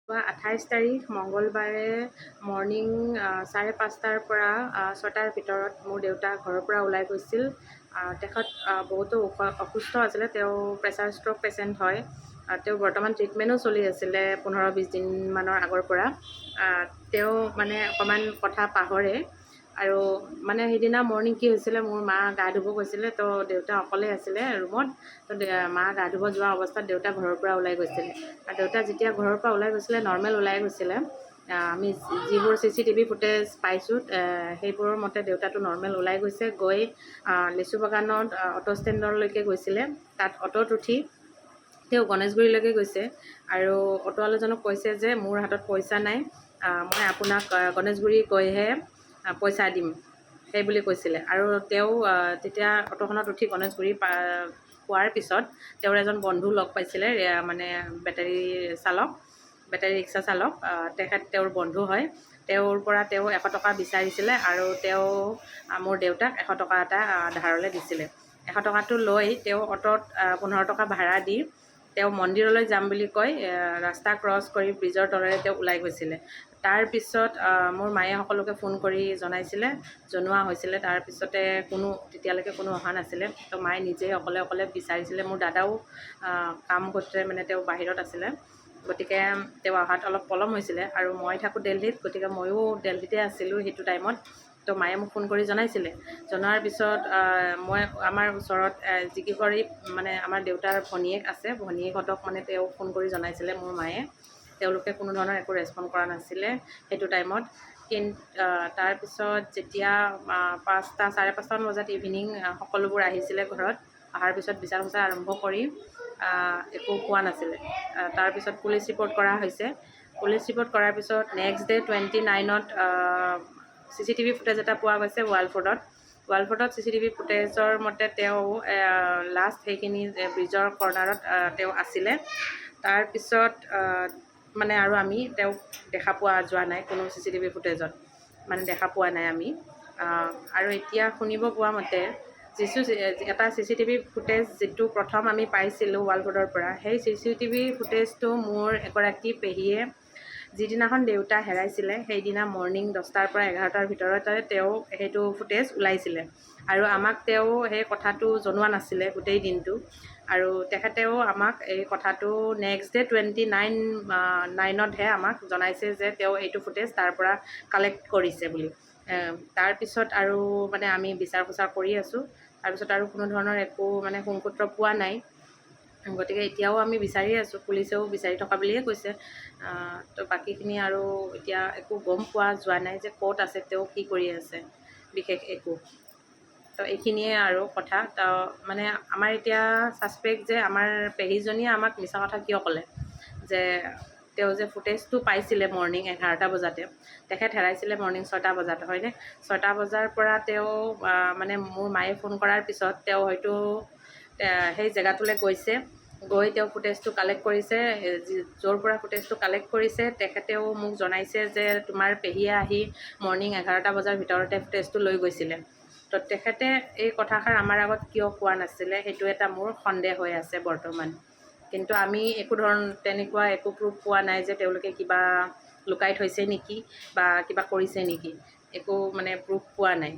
28 তাৰিখ মঙ্গলবাৰে মৰ্ণিং 5:30টাৰ পৰা 6টাৰ ভিতৰত মোৰ দেউতা ঘৰৰ পৰা ওলাই গৈছিল। তেখেত বহুতো অসুস্থ আছিলে। তেওঁ প্ৰেছাৰ ষ্ট্ৰ'ক পেচেণ্ট হয়। তেওঁ বৰ্তমান ট্ৰিটমেণ্টো চলি আছিলে 15-20 দিনমানৰ আগৰ পৰা। তেওঁ মানে অকণমান কথা পাহৰে আৰু মানে সেইদিনা মৰ্ণিং কি হৈছিলে, মোৰ মা গা ধুব গৈছিলে, তো দেউতা অকলে আছিলে ৰুমত। তো মা গা ধুব যোৱা অৱস্থাত দেউতা ঘৰৰ পৰা ওলাই গৈছিলে। আৰু দেউতা যেতিয়া ঘৰৰ পৰা ওলাই গৈছিলে, নৰ্মেল ওলাই গৈছিলে। আমি যিবোৰ CCTV ফুটেজ পাইছোঁ সেইবোৰৰ মতে দেউতাটো নৰ্মেল ওলাই গৈছে। গৈ লিচু বাগানত অটো ষ্টেণ্ডলৈকে গৈছিলে। তাত অটোত উঠি তেওঁ গণেশগুৰিলৈকে গৈছে আৰু অটোৱালাজনক কৈছে যে মোৰ হাতত পইচা নাই, মই আপোনাক গণেশগুৰি গৈহে পইচা দিম, সেই বুলি কৈছিলে। আৰু তেওঁ তেতিয়া অটোখনত উঠি গণেশগুৰি পোৱাৰ পিছত তেওঁৰ এজন বন্ধু লগ পাইছিলে, মানে বেটাৰী ৰিক্সা চালক। তেখেত তেওঁৰ বন্ধু হয়। তেওঁৰ পৰা তেওঁ 100 টকা বিচাৰিছিলে আৰু তেওঁ মোৰ দেউতাক 100 টকা এটা ধাৰলৈ দিছিলে। 100 টকাটো লৈ তেওঁ অটোত 15 টকা ভাড়া দি তেওঁ মন্দিৰলৈ যাম বুলি কৈ ৰাস্তা ক্ৰছ কৰি ব্ৰিজৰ তলেৰে তেওঁ ওলাই গৈছিলে। তাৰপিছত মোৰ মায়ে সকলোকে ফোন কৰি জনোৱা হৈছিলে। তাৰপিছতে তেতিয়ালৈকে কোনো অহা নাছিলে। তো মায়ে নিজেই অকলে বিচাৰিছিলে। মোৰ দাদাও কাম সূত্ৰে মানে তেওঁ বাহিৰত আছিলে, গতিকে তেওঁ অহাত অলপ পলম হৈছিলে। আৰু মই থাকোঁ দিল্লীত, গতিকে ময়ো দিল্লীতে আছিলোঁ সেইটো টাইমত। তো মায়ে মোক ফোন কৰি জনাইছিলে। জনোৱাৰ পিছত মই আমাৰ ওচৰত যিকেইগৰাকী মানে আমাৰ দেউতাৰ ভনীয়েক আছে, ভনীয়েকহঁতক মানে তেওঁ ফোন কৰি জনাইছিলে মোৰ মায়ে। তেওঁলোকে কোনো ধৰণৰ একো ৰেচপণ্ড কৰা নাছিলে সেইটো টাইমত। কিন্তু তাৰপিছত যেতিয়া 5টা, 5:30মান বজাত ইভিনিং সকলোবোৰ আহিছিলে ঘৰত, অহাৰ পিছত বিচাৰ খোঁচা আৰম্ভ কৰি একো পোৱা নাছিলে। তাৰপিছত পুলিচ ৰিপৰ্ট কৰা হৈছে। পুলিচ ৰিপৰ্ট কৰাৰ পিছত নেক্সট ডে 29ত CCTV ফুটেজ এটা পোৱা গৈছে ৱালফৰ্ডত CCTV ফুটেজৰ মতে তেওঁ লাষ্ট সেইখিনি ব্ৰিজৰ কৰ্ণাৰত তেওঁ আছিলে। তাৰপিছত মানে আৰু আমি তেওঁক দেখা পোৱা যোৱা নাই কোনো CCTV ফুটেজত, মানে দেখা পোৱা নাই আমি। আৰু এতিয়া শুনিব পোৱা মতে এটা CCTV ফুটেজ যিটো প্ৰথম আমি পাইছিলোঁ ৱালফৰ্ডৰ পৰা, সেই CCTV ফুটেজটো মোৰ এগৰাকী পেহীয়ে যিদিনাখন দেউতা হেৰাইছিলে সেইদিনা মৰ্ণিং 10টাৰ পৰা 11টাৰ ভিতৰতে তেওঁ সেইটো ফুটেজ ওলাইছিলে। আৰু আমাক তেওঁ সেই কথাটো জনোৱা নাছিলে গোটেই দিনটো। আৰু তেখেতেও আমাক এই কথাটো নেক্সট ডে 29নতহে আমাক জনাইছে যে তেওঁ এইটো ফুটেজ তাৰ পৰা কালেক্ট কৰিছে বুলি। তাৰপিছত আৰু মানে আমি বিচাৰ খোঁচাৰ কৰি আছোঁ। তাৰপিছত আৰু কোনো ধৰণৰ একো মানে সুংসূত্ৰ পোৱা নাই। গতিকে এতিয়াও আমি বিচাৰি আছোঁ, পুলিচেও বিচাৰি থকা বুলিয়ে কৈছে। তো বাকীখিনি আৰু এতিয়া একো গম পোৱা যোৱা নাই যে ক'ত আছে, তেওঁ কি কৰি আছে, বিশেষ একো। তো এইখিনিয়ে আৰু কথা। তো মানে আমাৰ এতিয়া ছাছপেক্ট যে আমাৰ পেহীজনীয়ে আমাক মিছা কথা কিয় ক'লে, যে তেওঁ যে ফুটেজটো পাইছিলে মৰ্ণিং 11টা বজাতে, তেখেত হেৰাইছিলে মৰ্ণিং 6টা বজাত, হয়নে? 6টা বজাৰ পৰা তেওঁ মানে মোৰ মায়ে ফোন কৰাৰ পিছত তেওঁ হয়তো সেই জেগাটোলৈ গৈ তেওঁ ফুটেজটো কালেক্ট কৰিছে। য'ৰ পৰা ফুটেজটো কালেক্ট কৰিছে তেখেতেও মোক জনাইছে যে তোমাৰ পেহীয়ে আহি মৰ্ণিং 11টা বজাৰ ভিতৰতে ফুটেজটো লৈ গৈছিলে। তো তেখেতে এই কথাষাৰ আমাৰ আগত কিয় কোৱা নাছিলে, সেইটো এটা মোৰ সন্দেহ হৈ আছে বৰ্তমান। কিন্তু আমি তেনেকুৱা একো প্ৰুফ পোৱা নাই যে তেওঁলোকে কিবা লুকাই থৈছে নেকি বা কিবা কৰিছে নেকি, একো মানে প্ৰুফ পোৱা নাই।